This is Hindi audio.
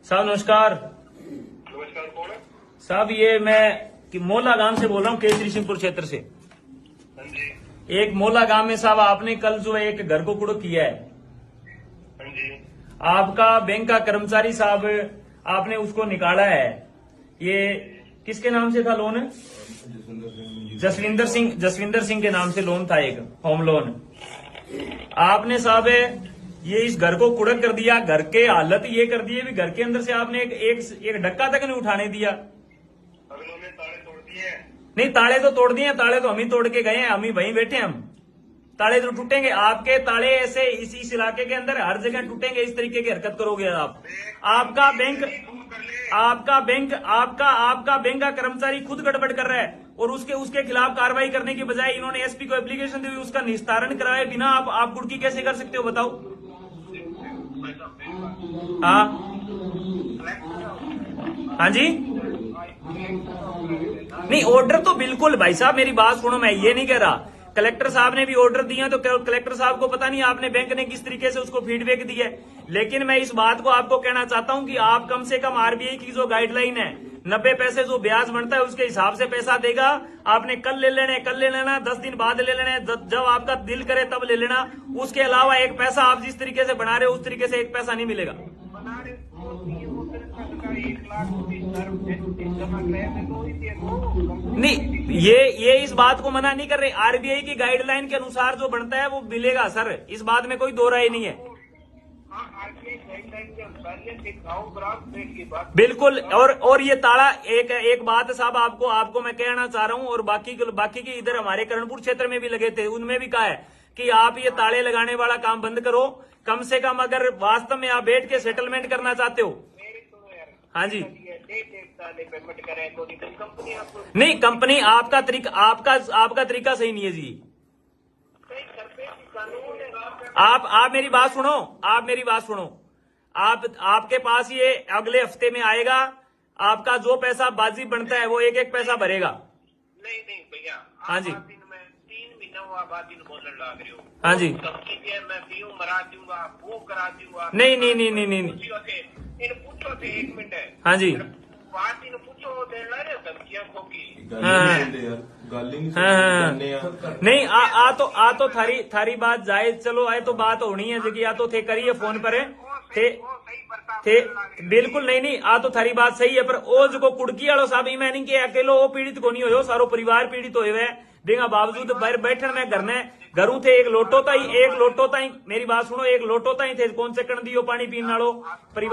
साहब नमस्कार। नमस्कार, कौन है? साहब ये मैं मोला गांव से बोल रहा हूँ, केसरी सिंहपुर क्षेत्र से। हाँ जी। एक मोला गांव में साहब आपने कल जो है एक घर को कुड़क किया है। हाँ जी। आपका बैंक का कर्मचारी साहब, आपने उसको निकाला है। ये किसके नाम से था लोन? जसविंदर सिंह के नाम से लोन था, एक होम लोन। आपने साहब ये इस घर को कुड़क कर दिया। घर के हालत ये कर दी है भी घर के अंदर से आपने एक डक्का तक नहीं उठाने दिया। अब इन्होंने ताले तोड़ दिए हैं। नहीं, ताले तो तोड़ दिए, ताले तो हम ही तोड़ के गए हैं, हम ही वहीं बैठे हैं। हम ताले तो टूटेंगे, आपके ताले ऐसे इस इलाके के अंदर हर जगह टूटेंगे। इस तरीके की हरकत करोगे आप। आपका बैंक का कर्मचारी खुद गड़बड़ कर रहा है और उसके खिलाफ कार्रवाई करने की बजाय इन्होंने एसपी को एप्लीकेशन दी हुई, उसका निस्तारण कराए बिना आप गुड़की कैसे कर सकते हो बताओ? हाँ हाँ जी। नहीं, ऑर्डर तो बिल्कुल भाई साहब, मेरी बात सुनो, मैं ये नहीं कह रहा। कलेक्टर साहब ने भी ऑर्डर दिया तो कलेक्टर साहब को पता नहीं आपने बैंक ने किस तरीके से उसको फीडबैक दिया है। लेकिन मैं इस बात को आपको कहना चाहता हूं कि आप कम से कम आरबीआई की जो गाइडलाइन है 90 पैसे जो ब्याज बनता है उसके हिसाब से पैसा देगा। आपने कल ले लेना, 10 दिन बाद ले लेना, जब आपका दिल करे तब ले लेना। उसके अलावा एक पैसा आप जिस तरीके से बना रहे हो उस तरीके से एक पैसा नहीं मिलेगा। नहीं, ये इस बात को मना नहीं कर रहे। आरबीआई की गाइडलाइन के अनुसार जो बनता है वो मिलेगा सर, इस बात में कोई दो राय नहीं है। बिल्कुल। और ये ताला एक बात साहब आपको मैं कहना चाह रहा हूं, और बाकी की इधर हमारे करणपुर क्षेत्र में भी लगे थे, उनमें भी कहा है कि आप ये ताले लगाने वाला काम बंद करो। कम से कम अगर वास्तव में आप बैठ के सेटलमेंट करना चाहते हो। हाँ जी। नहीं, कंपनी आपका तरीका सही नहीं है जी। आप मेरी बात सुनो। आपके पास ये अगले हफ्ते में आएगा। आपका जो पैसा बाजी बनता है वो एक एक पैसा भरेगा। नहीं भैया। हाँ जी। 3 महीना हुआ बाद बोलने लग रहे हो। हाँ जी। मैं पीऊ मरा दूंगा, वो करा दूंगा। नहीं। इन पूछो थे 1 मिनट है। हाँ जी। बात इन पूछो दे ला रहे धमकियां खोकी। नहीं, आ तो थारी बात जाए, चलो आए तो बात होनी है जी। या तो थे करिए फोन पर थे बिल्कुल नहीं आ तो थारी बात सही है। पर ओ जो कुड़की वालों साहब मैं नहीं के अकेलो वो पीड़ित को नहीं हो, सारो परिवार पीड़ित हुए देगा बावजूद बाहर बैठन में घरों थे एक लोटो ताई मेरी बात सुनो, एक लोटो ताई थे कौन से कण दियो पानी पीने वालों परिवार।